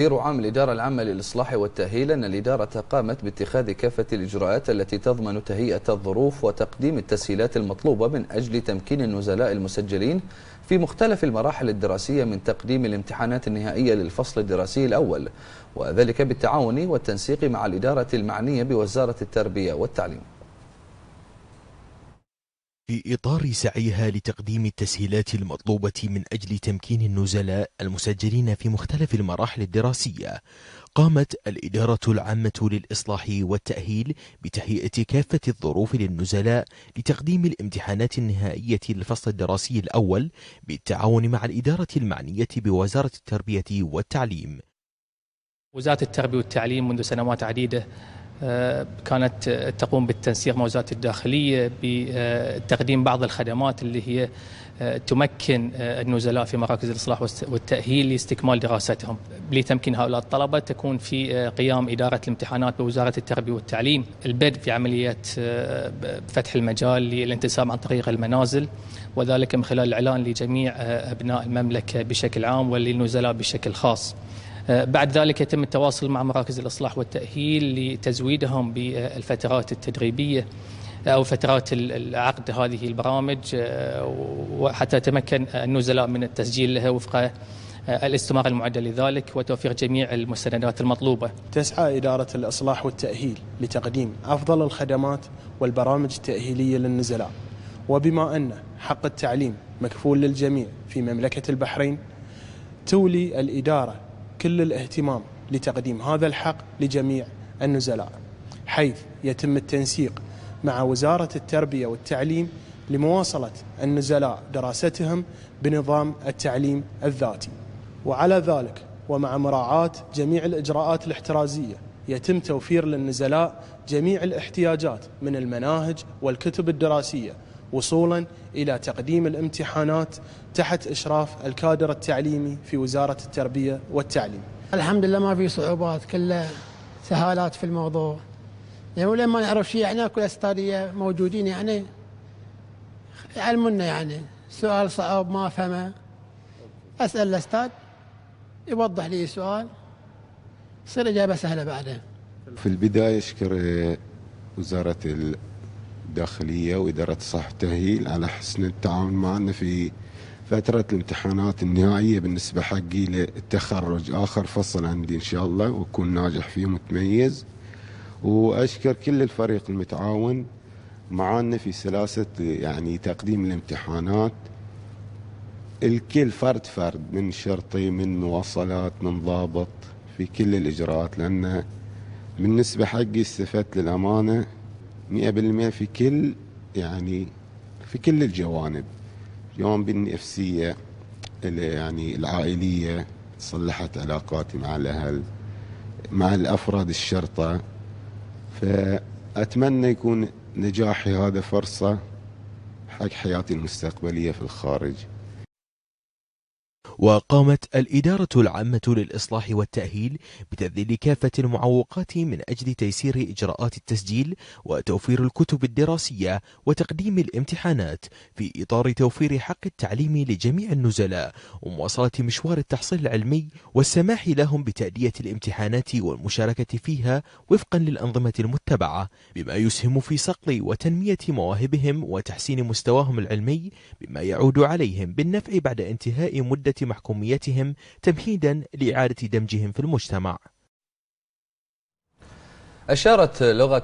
مدير عام الإدارة العامة للإصلاح والتأهيل أن الإدارة قامت باتخاذ كافة الإجراءات التي تضمن تهيئة الظروف وتقديم التسهيلات المطلوبة من أجل تمكين النزلاء المسجلين في مختلف المراحل الدراسية من تقديم الامتحانات النهائية للفصل الدراسي الأول، وذلك بالتعاون والتنسيق مع الإدارة المعنية بوزارة التربية والتعليم. في إطار سعيها لتقديم التسهيلات المطلوبة من أجل تمكين النزلاء المسجلين في مختلف المراحل الدراسية، قامت الإدارة العامة للإصلاح والتأهيل بتهيئة كافة الظروف للنزلاء لتقديم الامتحانات النهائية للفصل الدراسي الأول بالتعاون مع الإدارة المعنية بوزارة التربية والتعليم. وزارة التربية والتعليم منذ سنوات عديدة كانت تقوم بالتنسيق مع وزارة الداخلية بتقديم بعض الخدمات اللي هي تمكن النزلاء في مراكز الإصلاح والتأهيل لاستكمال دراستهم. لتمكين هؤلاء الطلبة تكون في قيام إدارة الامتحانات بوزارة التربية والتعليم، البدء في عملية فتح المجال للانتساب عن طريق المنازل، وذلك من خلال الإعلان لجميع أبناء المملكة بشكل عام وللنزلاء بشكل خاص. بعد ذلك يتم التواصل مع مراكز الإصلاح والتأهيل لتزويدهم بالفترات التدريبية أو فترات العقد هذه البرامج، وحتى يتمكن النزلاء من التسجيل لها وفق الاستمارة المعدة لذلك وتوفير جميع المستندات المطلوبة. تسعى إدارة الإصلاح والتأهيل لتقديم أفضل الخدمات والبرامج التأهيلية للنزلاء، وبما أن حق التعليم مكفول للجميع في مملكة البحرين، تولي الإدارة كل الاهتمام لتقديم هذا الحق لجميع النزلاء، حيث يتم التنسيق مع وزارة التربية والتعليم لمواصلة النزلاء دراستهم بنظام التعليم الذاتي. وعلى ذلك ومع مراعاة جميع الإجراءات الاحترازية يتم توفير للنزلاء جميع الاحتياجات من المناهج والكتب الدراسية وصولا إلى تقديم الامتحانات تحت إشراف الكادر التعليمي في وزارة التربية والتعليم. الحمد لله ما في صعوبات، كلها سهالات في الموضوع، يعني ولما ما نعرف شيء يعني كل أستاذية موجودين يعني يعلمونا، يعني سؤال صعب ما أفهمه أسأل الأستاذ يوضح لي سؤال تصير إجابة سهلة بعدها. في البداية أشكر وزارة الداخلية وإدارة الصحة والتأهيل على حسن التعاون معنا في فترة الامتحانات النهائية بالنسبة حقي للتخرج، آخر فصل عندي إن شاء الله وأكون ناجح فيه متميز. وأشكر كل الفريق المتعاون معنا في سلاسة يعني تقديم الامتحانات، الكل فرد من شرطي من مواصلات من ضابط في كل الإجراءات، لأن بالنسبة حقي استفدت للأمانة 100% في كل يعني في كل الجوانب، الجوانب النفسية يعني العائلية، صلحت علاقاتي مع الأهل مع الأفراد الشرطة، فأتمنى يكون نجاحي هذا فرصة حق حياتي المستقبلية في الخارج. وقامت الإدارة العامة للإصلاح والتأهيل بتذليل كافة المعوقات من أجل تيسير إجراءات التسجيل وتوفير الكتب الدراسية وتقديم الامتحانات في إطار توفير حق التعليم لجميع النزلاء ومواصلة مشوار التحصيل العلمي والسماح لهم بتأدية الامتحانات والمشاركة فيها وفقا للأنظمة المتبعة، بما يسهم في صقل وتنمية مواهبهم وتحسين مستواهم العلمي، بما يعود عليهم بالنفع بعد انتهاء مدة محكوميتهم تمهيدا لإعادة دمجهم في المجتمع. أشارت لغة